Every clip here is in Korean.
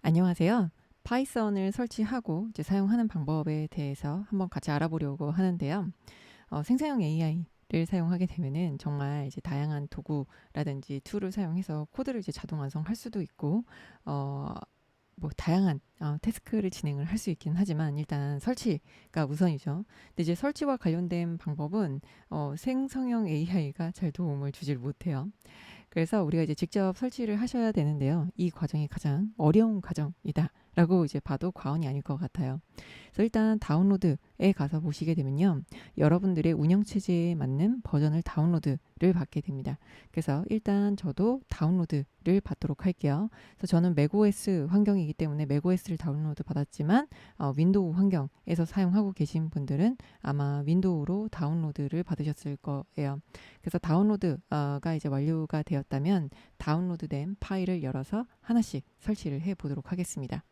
안녕하세요. 파이썬을 설치하고 이제 사용하는 방법에 대해서 한번 같이 알아보려고 하는데요. 생성형 AI를 사용하게 되면은 정말 이제 다양한 도구라든지 툴을 사용해서 코드를 이제 자동 완성할 수도 있고, 어, 뭐 다양한 태스크를 진행을 할 수 있긴 하지만 일단 설치가 우선이죠. 근데 이제 설치와 관련된 방법은 생성형 AI가 잘 도움을 주질 못해요. 그래서 우리가 이제 직접 설치를 하셔야 되는데요. 이 과정이 가장 어려운 과정이다. 라고 이제 봐도 과언이 아닐 것 같아요. 그래서 일단 다운로드에 가서 보시게 되면요. 여러분들의 운영체제에 맞는 버전을 다운로드를 받게 됩니다. 그래서 일단 저도 다운로드를 받도록 할게요. 그래서 저는 맥OS 환경이기 때문에 맥OS를 다운로드 받았지만 윈도우 환경에서 사용하고 계신 분들은 아마 윈도우로 다운로드를 받으셨을 거예요. 그래서 다운로드가 이제 완료가 되었다면 다운로드된 파일을 열어서 하나씩 설치를 해 보도록 하겠습니다.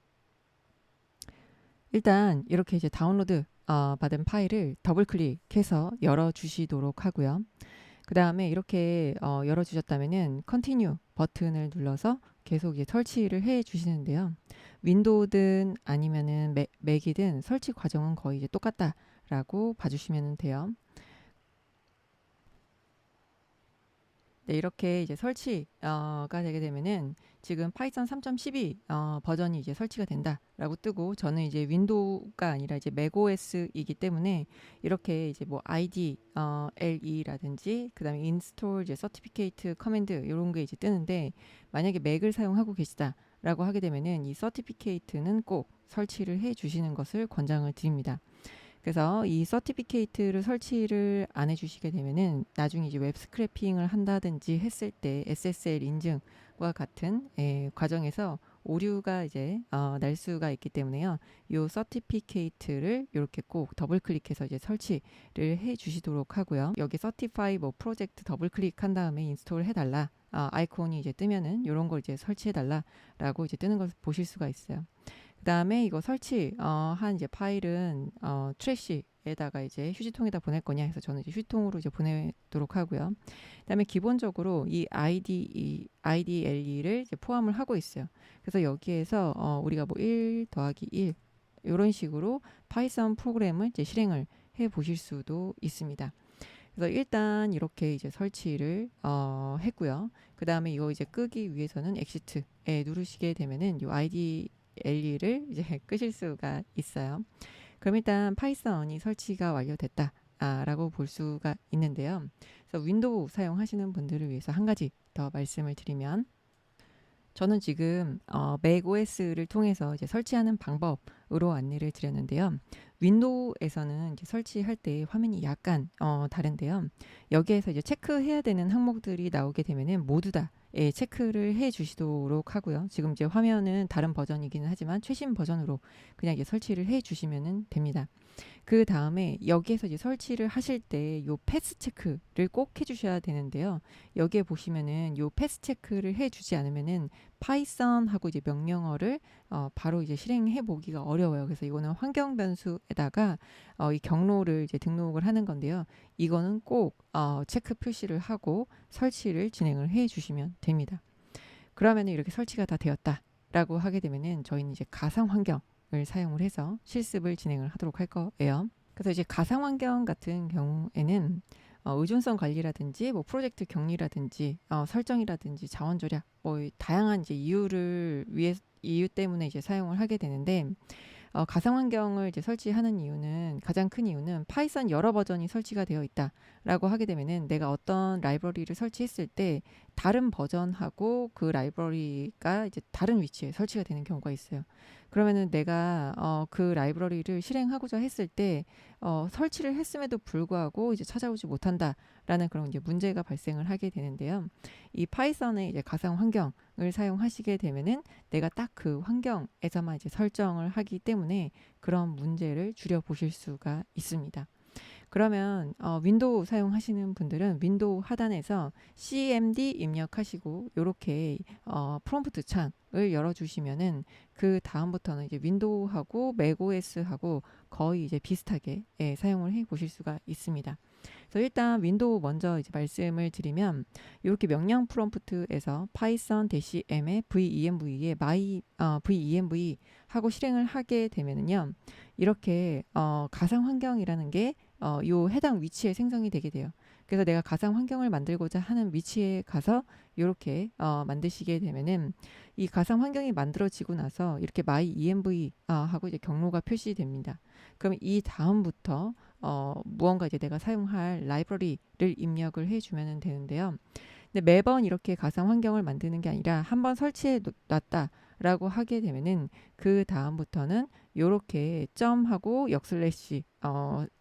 일단 이렇게 이제 다운로드 받은 파일을 더블 클릭해서 열어 주시도록 하고요. 그 다음에 이렇게 열어 주셨다면은 컨티뉴 버튼을 눌러서 계속 이제 설치를 해 주시는데요. 윈도우든 아니면은 맥이든 설치 과정은 거의 이제 똑같다라고 봐주시면 돼요. 네, 이렇게 이제 설치가 되게 되면은 지금 파이썬 3.12 버전이 이제 설치가 된다라고 뜨고, 저는 이제 윈도우가 아니라 이제 맥OS이기 때문에 이렇게 이제 뭐 IDLE라든지 그다음에 인스톨 이제 서티피케이트 커맨드 이런 게 이제 뜨는데, 만약에 맥을 사용하고 계시다라고 하게 되면은 이 서티피케이트는 꼭 설치를 해 주시는 것을 권장을 드립니다. 그래서 이 서티피케이트를 설치를 안 해주시게 되면은 나중에 이제 웹 스크래핑을 한다든지 했을 때 SSL 인증과 같은 과정에서 오류가 이제 날 수가 있기 때문에요. 이 서티피케이트를 이렇게 꼭 더블 클릭해서 이제 설치를 해 주시도록 하고요. 여기 서티파이 뭐 프로젝트 더블 클릭한 다음에 인스톨 해달라. 아이콘이 이제 뜨면은 이런 걸 이제 설치해달라라고 이제 뜨는 걸 보실 수가 있어요. 그 다음에 이거 설치 한 이제 파일은 트래시에다가 이제 휴지통에다 보낼 거냐 해서 저는 이제 휴지통으로 이제 보내도록 하고요. 그다음에 기본적으로 이 IDLE를 이제 포함을 하고 있어요. 그래서 여기에서 우리가 뭐 1 더하기 1 이런 식으로 파이썬 프로그램을 이제 실행을 해 보실 수도 있습니다. 그래서 일단 이렇게 이제 설치를 했고요. 그 다음에 이거 이제 끄기 위해서는 엑시트에 누르시게 되면은 이 IDLE를 이제 끄실 수가 있어요. 그럼 일단 파이썬이 설치가 완료됐다. 라고 볼 수가 있는데요. 그래서 윈도우 사용하시는 분들을 위해서 한 가지 더 말씀을 드리면, 저는 지금 맥OS를 통해서 이제 설치하는 방법으로 안내를 드렸는데요. 윈도우에서는 이제 설치할 때 화면이 약간 다른데요. 여기에서 이제 체크해야 되는 항목들이 나오게 되면은 모두 다 체크를 해 주시도록 하고요. 지금 이제 화면은 다른 버전이기는 하지만 최신 버전으로 그냥 이제 설치를 해 주시면 됩니다. 그 다음에 여기에서 이제 설치를 하실 때 요 패스 체크를 꼭 해주셔야 되는데요. 여기에 보시면은 요 패스 체크를 해주지 않으면은 파이썬하고 이제 명령어를 바로 이제 실행해 보기가 어려워요. 그래서 이거는 환경 변수에다가 이 경로를 이제 등록을 하는 건데요. 이거는 꼭 체크 표시를 하고 설치를 진행을 해 주시면 됩니다. 그러면 이렇게 설치가 다 되었다라고 하게 되면은 저희는 이제 가상 환경을 사용을 해서 실습을 진행을 하도록 할 거예요. 그래서 이제 가상 환경 같은 경우에는 의존성 관리라든지 뭐 프로젝트 격리라든지 설정이라든지 자원 절약 뭐 다양한 이제 이유 때문에 이제 사용을 하게 되는데, 가상 환경을 이제 설치하는 이유는, 가장 큰 이유는 파이썬 여러 버전이 설치가 되어 있다라고 하게 되면은 내가 어떤 라이브러리를 설치했을 때 다른 버전하고 그 라이브러리가 이제 다른 위치에 설치가 되는 경우가 있어요. 그러면은 내가 그 라이브러리를 실행하고자 했을 때 설치를 했음에도 불구하고 이제 찾아오지 못한다라는 그런 이제 문제가 발생을 하게 되는데요. 이 파이썬의 이제 가상 환경을 사용하시게 되면은 내가 딱 그 환경에서만 이제 설정을 하기 때문에 그런 문제를 줄여 보실 수가 있습니다. 그러면 윈도우 사용하시는 분들은 윈도우 하단에서 cmd 입력하시고 이렇게 프롬프트 창을 열어주시면은 그 다음부터는 이제 윈도우하고 맥OS하고 거의 이제 비슷하게 사용을 해 보실 수가 있습니다. 그래서 일단 윈도우 먼저 이제 말씀을 드리면 이렇게 명령 프롬프트에서 python-m에 venv에 venv 하고 실행을 하게 되면은요. 이렇게 가상 환경이라는 게 요 해당 위치에 생성이 되게 돼요. 그래서 내가 가상 환경을 만들고자 하는 위치에 가서 이렇게 만드시게 되면은 이 가상 환경이 만들어지고 나서 이렇게 my-env 하고 이제 경로가 표시됩니다. 그럼 이 다음부터 무언가 이제 내가 사용할 라이브러리를 입력을 해주면 되는데요. 근데 매번 이렇게 가상 환경을 만드는 게 아니라 한번 설치해 놨다라고 하게 되면은 그 다음부터는 요렇게 점하고 역슬래시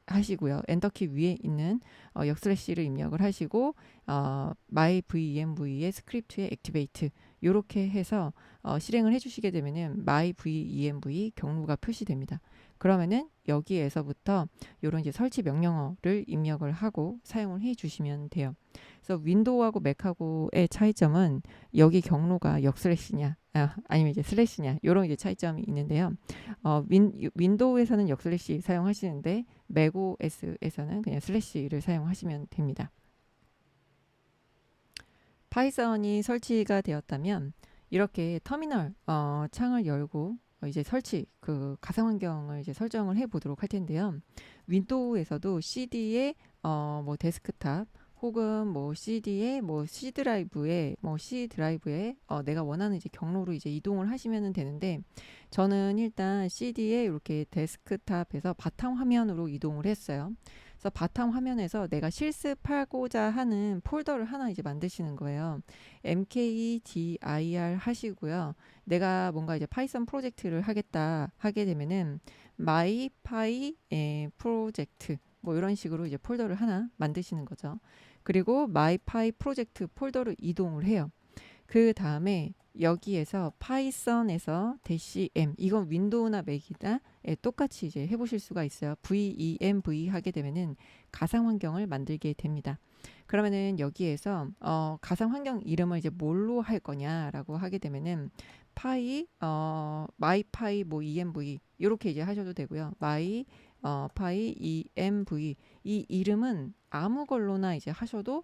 하시고요. 엔터키 위에 있는 역슬래시를 입력을 하시고 my venv의 스크립트에 activate 요렇게 해서 실행을 해주시게 되면은 my venv 경로가 표시됩니다. 그러면은 여기에서부터 요런 이제 설치 명령어를 입력을 하고 사용을 해 주시면 돼요. 그래서 윈도우하고 맥하고의 차이점은 여기 경로가 역슬래시냐 아니면 이제 슬래시냐 요런 이제 차이점이 있는데요. 윈도우에서는 역슬래시 사용하시는데 맥OS에서는 그냥 슬래시를 사용하시면 됩니다. 파이썬이 설치가 되었다면 이렇게 터미널 창을 열고 이제 설치 그 가상 환경을 이제 설정을 해 보도록 할 텐데요. 윈도우에서도 CD에 뭐 데스크탑 혹은 뭐 CD에 뭐 C 드라이브에 내가 원하는 이제 경로로 이제 이동을 하시면 되는데 저는 일단 CD에 이렇게 데스크탑에서 바탕 화면으로 이동을 했어요. 그래서 바탕 화면에서 내가 실습하고자 하는 폴더를 하나 이제 만드시는 거예요. mkdir 하시고요. 내가 뭔가 이제 파이썬 프로젝트를 하겠다 하게 되면은 mypy 프로젝트 뭐 이런 식으로 이제 폴더를 하나 만드시는 거죠. 그리고 mypy 프로젝트 폴더로 이동을 해요. 그 다음에 여기에서 파이썬에서 -m 이건 윈도우나 맥이나 똑같이 이제 해보실 수가 있어요. venv 하게 되면은 가상 환경을 만들게 됩니다. 그러면은 여기에서 가상 환경 이름을 이제 뭘로 할 거냐라고 하게 되면은 mypy 뭐 env 이렇게 이제 하셔도 되고요. mypy env 이 이름은 아무 걸로나 이제 하셔도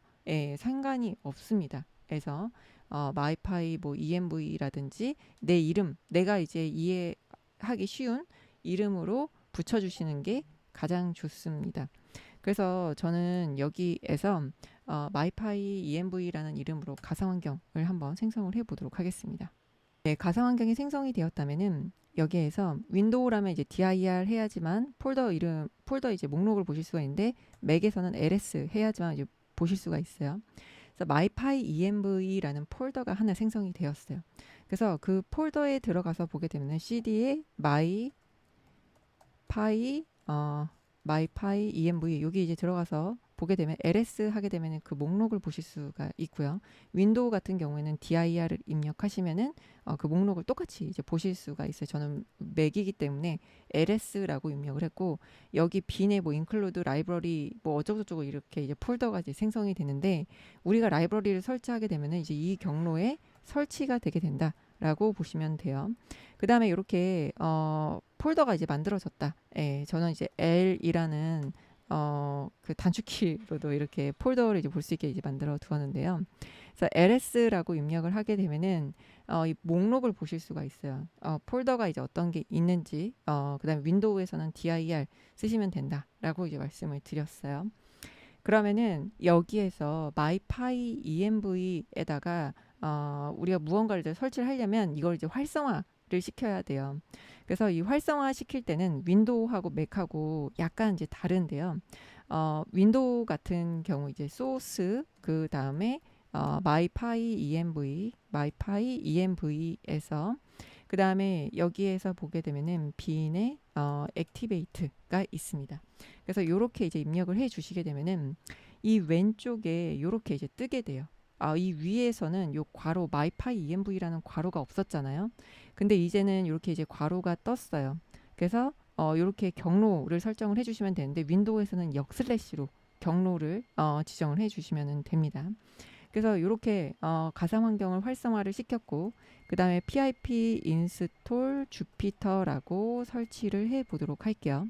상관이 없습니다. 그래서 mypy 뭐 env라든지 내 이름 내가 이제 이해하기 쉬운 이름으로 붙여주시는 게 가장 좋습니다. 그래서 저는 여기에서 mypy env라는 이름으로 가상환경을 한번 생성을 해 보도록 하겠습니다. 네, 가상환경이 생성이 되었다면은 여기에서 윈도우라면 이제 dir 해야지만 폴더 이제 목록을 보실 수가 있는데 맥에서는 ls 해야지만 이제 보실 수가 있어요. 그래서 mypyenv라는 폴더가 하나 생성이 되었어요. 그래서 그 폴더에 들어가서 보게 되면 cd에 mypyenv 여기 이제 들어가서 보게 되면 ls 하게 되면 그 목록을 보실 수가 있고요. 윈도우 같은 경우에는 dir을 입력하시면은 그 목록을 똑같이 이제 보실 수가 있어요. 저는 맥이기 때문에 ls라고 입력을 했고 여기 bin에 뭐 include 라이브러리 뭐 어쩌고저쩌고 이렇게 이제 폴더가 이제 생성이 되는데 우리가 라이브러리를 설치하게 되면은 이제 이 경로에 설치가 되게 된다라고 보시면 돼요. 그 다음에 이렇게 폴더가 이제 만들어졌다. 저는 이제 L이라는 그 단축키로도 이렇게 폴더를 이제 볼 수 있게 이제 만들어 두었는데요. 그래서 ls라고 입력을 하게 되면은 이 목록을 보실 수가 있어요. 폴더가 이제 어떤 게 있는지, 그다음에 윈도우에서는 dir 쓰시면 된다라고 이제 말씀을 드렸어요. 그러면은 여기에서 mypyenv에다가 우리가 무언가를 이제 설치를 하려면 이걸 이제 활성화를 시켜야 돼요. 그래서 이 활성화 시킬 때는 윈도우하고 맥하고 약간 이제 다른데요. 윈도우 같은 경우 이제 소스 그 다음에 mypyenv에서 그 다음에 여기에서 보게 되면은 bin에 activate가 있습니다. 그래서 이렇게 이제 입력을 해 주시게 되면은 이 왼쪽에 이렇게 이제 뜨게 돼요. 이 위에서는 요 괄호 mypyenv라는 괄호가 없었잖아요. 근데 이제는 이렇게 이제 괄호가 떴어요. 그래서 이렇게 경로를 설정을 해주시면 되는데 윈도우에서는 역슬래시로 경로를 지정을 해주시면 됩니다. 그래서 이렇게 가상 환경을 활성화를 시켰고 그 다음에 pip install jupyter라고 설치를 해 보도록 할게요.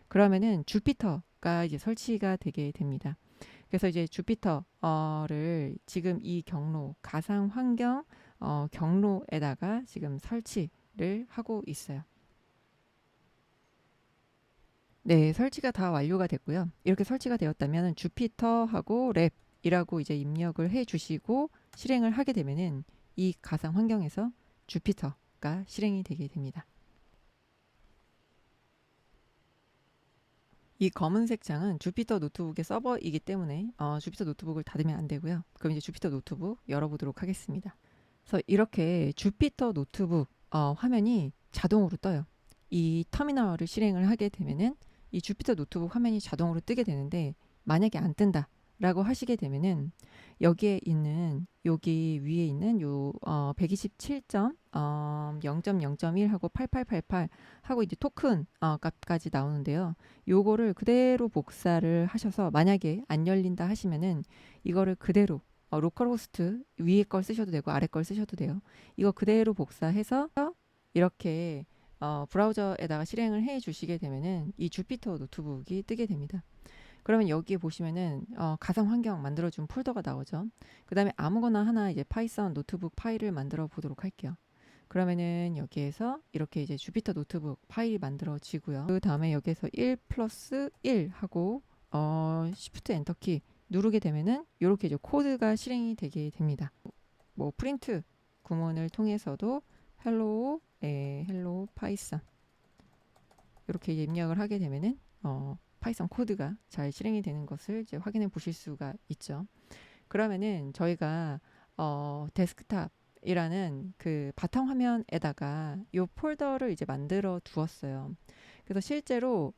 그러면은 주피터 노트북가 이제 설치가 되게 됩니다. 그래서 이제 주피터를 지금 이 경로 가상 환경 경로에다가 지금 설치를 하고 있어요. 네, 설치가 다 완료가 됐고요. 이렇게 설치가 되었다면 주피터하고 랩이라고 이제 입력을 해 주시고 실행을 하게 되면은 이 가상 환경에서 주피터가 실행이 되게 됩니다. 이 검은색 창은 주피터 노트북의 서버이기 때문에 주피터 노트북을 닫으면 안 되고요. 그럼 이제 주피터 노트북 열어보도록 하겠습니다. 그래서 이렇게 주피터 노트북 화면이 자동으로 떠요. 이 터미널을 실행을 하게 되면은 이 주피터 노트북 화면이 자동으로 뜨게 되는데, 만약에 안 뜬다 라고 하시게 되면은 여기에 있는 여기 위에 있는 요 127.0.0.1 하고 8888 하고 이제 토큰 값까지 나오는데요. 요거를 그대로 복사를 하셔서 만약에 안 열린다 하시면은 이거를 그대로 로컬호스트 위에 걸 쓰셔도 되고 아래 걸 쓰셔도 돼요. 이거 그대로 복사해서 이렇게 브라우저에다가 실행을 해 주시게 되면은 이 주피터 노트북이 뜨게 됩니다. 그러면 여기에 보시면은 가상 환경 만들어준 폴더가 나오죠. 그 다음에 아무거나 하나 이제 파이썬 노트북 파일을 만들어 보도록 할게요. 그러면은 여기에서 이렇게 이제 주피터 노트북 파일이 만들어지고요. 그 다음에 여기에서 1 플러스 1 하고 Shift 엔터키 누르게 되면은 이렇게 이제 코드가 실행이 되게 됩니다. 뭐 프린트 구문을 통해서도 헬로 파이썬 이렇게 입력을 하게 되면은 파이썬 코드가 잘 실행이 되는 것을 이제 확인해 보실 수가 있죠. 그러면은 저희가 데스크탑이라는 그 바탕 화면에다가 이 폴더를 이제 만들어 두었어요. 그래서 실제로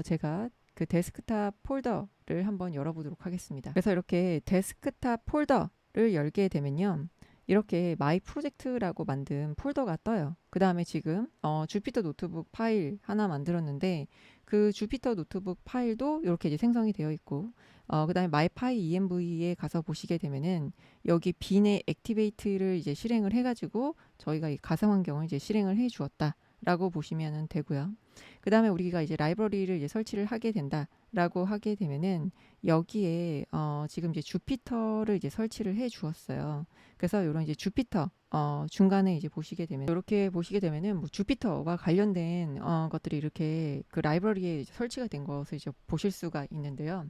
제가 그 데스크탑 폴더를 한번 열어보도록 하겠습니다. 그래서 이렇게 데스크탑 폴더를 열게 되면요, 이렇게 마이 프로젝트라고 만든 폴더가 떠요. 그 다음에 지금 주피터 노트북 파일 하나 만들었는데 그 주피터 노트북 파일도 이렇게 이제 생성이 되어 있고 그 다음에 마이파이 env에 가서 보시게 되면은 여기 빈의 액티베이트를 이제 실행을 해가지고 저희가 이 가상 환경을 이제 실행을 해 주었다 라고 보시면 되고요. 그 다음에 우리가 이제 라이브러리를 이제 설치를 하게 된다 라고 하게 되면은 여기에 지금 이제 주피터를 이제 설치를 해 주었어요. 그래서 이런 이제 주피터 중간에 이제 보시게 되면 이렇게 보시게 되면은 뭐 주피터와 관련된 것들이 이렇게 그 라이브러리에 이제 설치가 된 것을 이제 보실 수가 있는데요.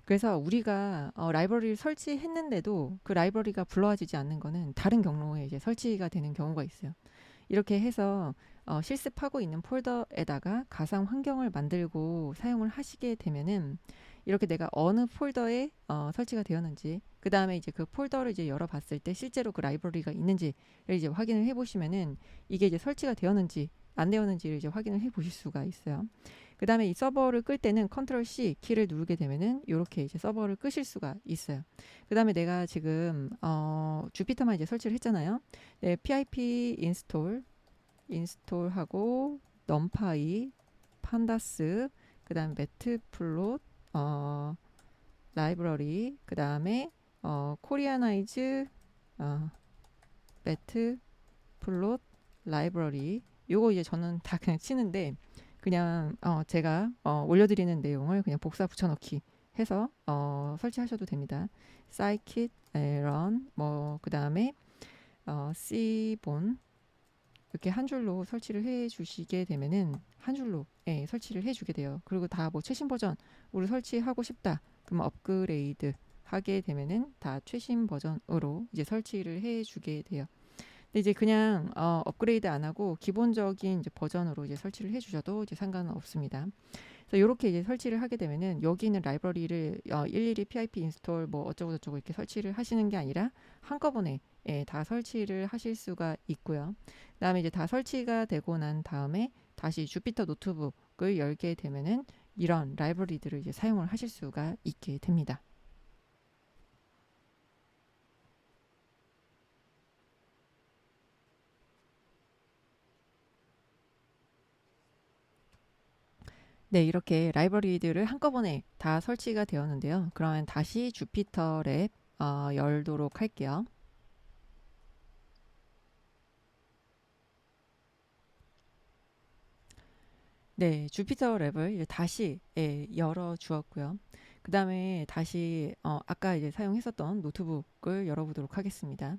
그래서 우리가 라이브러리를 설치했는데도 그 라이브러리가 불러와지지 않는 거는 다른 경로에 이제 설치가 되는 경우가 있어요. 이렇게 해서 실습하고 있는 폴더에다가 가상 환경을 만들고 사용을 하시게 되면은 이렇게 내가 어느 폴더에 설치가 되었는지, 그 다음에 이제 그 폴더를 이제 열어봤을 때 실제로 그 라이브러리가 있는지를 이제 확인을 해보시면은 이게 이제 설치가 되었는지 안 되었는지를 이제 확인을 해보실 수가 있어요. 그 다음에 이 서버를 끌 때는 컨트롤 C 키를 누르게 되면은 이렇게 이제 서버를 끄실 수가 있어요. 그 다음에 내가 지금 주피터만 이제 설치를 했잖아요. 네, pip 인스톨하고 넘파이 판다스 그 다음 매트플롯 라이브러리 그 다음에 코리아나이즈 매트플롯 라이브러리 요거 이제 저는 다 그냥 치는데 그냥 제가 올려드리는 내용을 그냥 복사 붙여넣기 해서 설치하셔도 됩니다. scikit run 뭐 그 다음에 c본 이렇게 한 줄로 설치를 해 주시게 되면은 한 줄로 설치를 해 주게 돼요. 그리고 다 뭐 최신 버전으로 설치하고 싶다 그러면 업그레이드 하게 되면은 다 최신 버전으로 이제 설치를 해 주게 돼요. 근데 이제 그냥 업그레이드 안 하고 기본적인 이제 버전으로 이제 설치를 해 주셔도 이제 상관은 없습니다. 그래서 이렇게 이제 설치를 하게 되면은 여기 있는 라이브러리를 일일이 pip 인스톨 뭐 어쩌고 저쩌고 이렇게 설치를 하시는 게 아니라 한꺼번에 다 설치를 하실 수가 있고요. 그다음에 이제 다 설치가 되고 난 다음에 다시 주피터 노트북을 열게 되면은 이런 라이브러리들을 이제 사용을 하실 수가 있게 됩니다. 네, 이렇게 라이브러리들을 한꺼번에 다 설치가 되었는데요. 그러면 다시 주피터 랩 열도록 할게요. 네, 주피터 랩을 이제 다시 열어 주었고요. 그 다음에 다시 아까 이제 사용했었던 노트북을 열어보도록 하겠습니다.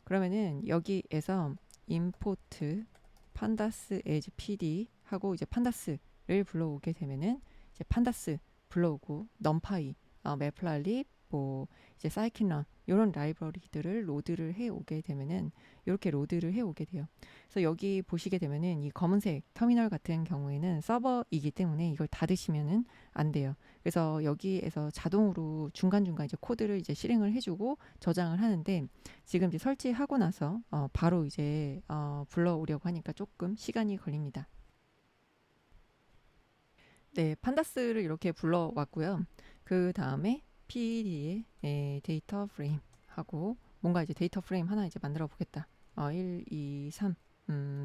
그러면은 여기에서 import pandas as pd 하고 이제 판다스를 불러오게 되면은 이제 판다스 불러오고 numpy, matplotlib, 뭐 이제 scikit-learn 이런 라이브러리들을 로드를 해 오게 되면은 이렇게 로드를 해 오게 돼요. 그래서 여기 보시게 되면은 이 검은색 터미널 같은 경우에는 서버이기 때문에 이걸 닫으시면은 안 돼요. 그래서 여기에서 자동으로 중간중간 이제 코드를 이제 실행을 해주고 저장을 하는데 지금 이제 설치하고 나서 바로 이제 불러오려고 하니까 조금 시간이 걸립니다. 네, 판다스를 이렇게 불러왔고요. 그 다음에 PD의 데이터 프레임 하고 뭔가 이제 데이터 프레임 하나 이제 만들어 보겠다. 1, 2, 3,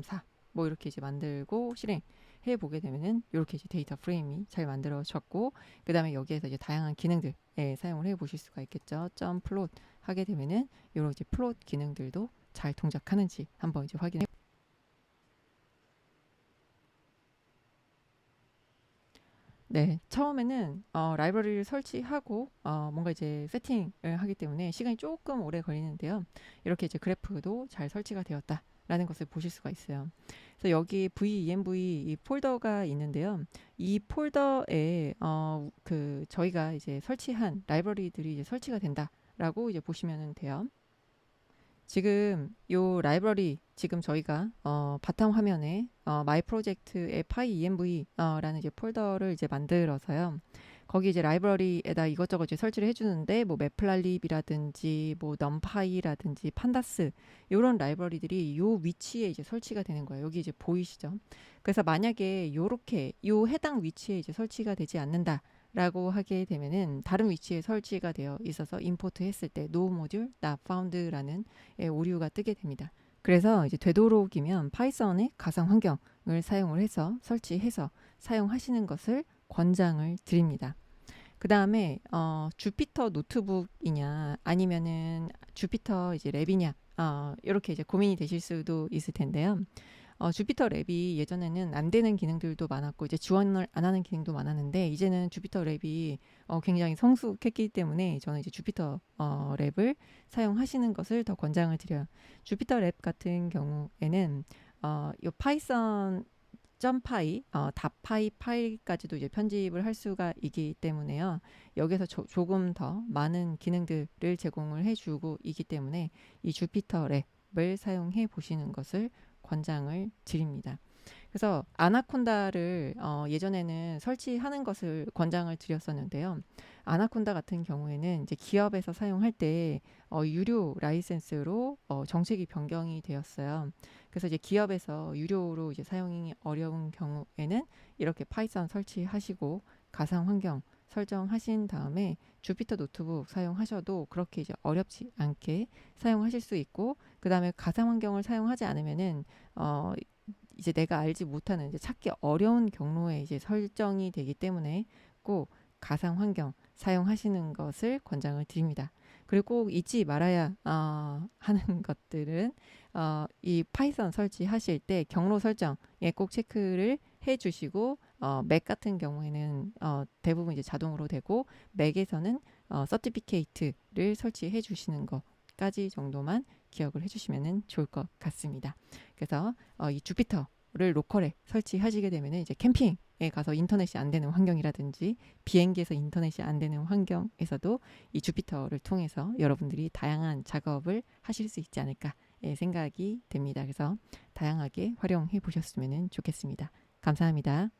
4. 뭐 이렇게 이제 만들고 실행해 보게 되면은 이렇게 이제 데이터 프레임이 잘 만들어졌고 그 다음에 여기에서 이제 다양한 기능들 사용을 해 보실 수가 있겠죠. 점 플롯 하게 되면은 이런 이제 플롯 기능들도 잘 동작하는지 한번 이제 확인해. 네, 처음에는 라이브러리를 설치하고 뭔가 이제 세팅을 하기 때문에 시간이 조금 오래 걸리는데요. 이렇게 이제 그래프도 잘 설치가 되었다라는 것을 보실 수가 있어요. 그래서 여기 venv 이 폴더가 있는데요. 이 폴더에 그 저희가 이제 설치한 라이브러리들이 이제 설치가 된다라고 이제 보시면 돼요. 지금 요 라이브러리 지금 저희가 바탕 화면에 마이 프로젝트의 pyenv 라는 이제 폴더를 이제 만들어서요. 거기 이제 라이브러리에다 이것저것 이제 설치를 해주는데 뭐 매플랄립이라든지 뭐 numpy라든지 판다스 이런 라이브러리들이 요 위치에 이제 설치가 되는 거예요. 여기 이제 보이시죠? 그래서 만약에 요렇게 요 해당 위치에 이제 설치가 되지 않는다. 라고 하게 되면은 다른 위치에 설치가 되어 있어서 임포트 했을 때 no module not found라는 오류가 뜨게 됩니다. 그래서 이제 되도록이면 파이썬의 가상 환경을 사용을 해서 설치해서 사용하시는 것을 권장을 드립니다. 그 다음에 주피터 노트북이냐 아니면은 주피터 이제 랩이냐 이렇게 이제 고민이 되실 수도 있을 텐데요. 주피터 랩이 예전에는 안 되는 기능들도 많았고 이제 지원을 안 하는 기능도 많았는데 이제는 주피터 랩이 굉장히 성숙했기 때문에 저는 이제 주피터 랩을 사용하시는 것을 더 권장을 드려요. 주피터 랩 같은 경우에는 이 파이썬 점파이, 다파이 파일까지도 이제 편집을 할 수가 있기 때문에요. 여기서 조금 더 많은 기능들을 제공을 해주고 있기 때문에 이 주피터 랩을 사용해 보시는 것을 권장을 드립니다. 그래서 아나콘다를 예전에는 설치하는 것을 권장을 드렸었는데요. 아나콘다 같은 경우에는 이제 기업에서 사용할 때 유료 라이센스로 정책이 변경이 되었어요. 그래서 이제 기업에서 유료로 이제 사용이 어려운 경우에는 이렇게 파이썬 설치하시고 가상 환경 설정하신 다음에 주피터 노트북 사용하셔도 그렇게 이제 어렵지 않게 사용하실 수 있고 그 다음에 가상 환경을 사용하지 않으면은 이제 내가 알지 못하는 이제 찾기 어려운 경로에 이제 설정이 되기 때문에 꼭 가상 환경 사용하시는 것을 권장을 드립니다. 그리고 꼭 잊지 말아야 하는 것들은 이 파이썬 설치하실 때 경로 설정에 꼭 체크를 해주시고 맥 같은 경우에는 대부분 이제 자동으로 되고 맥에서는 서티피케이트를 설치해 주시는 것까지 정도만 기억을 해주시면 좋을 것 같습니다. 그래서 이 주피터를 로컬에 설치하시게 되면 이제 캠핑에 가서 인터넷이 안 되는 환경이라든지 비행기에서 인터넷이 안 되는 환경에서도 이 주피터를 통해서 여러분들이 다양한 작업을 하실 수 있지 않을까 생각이 됩니다. 그래서 다양하게 활용해 보셨으면 좋겠습니다. 감사합니다.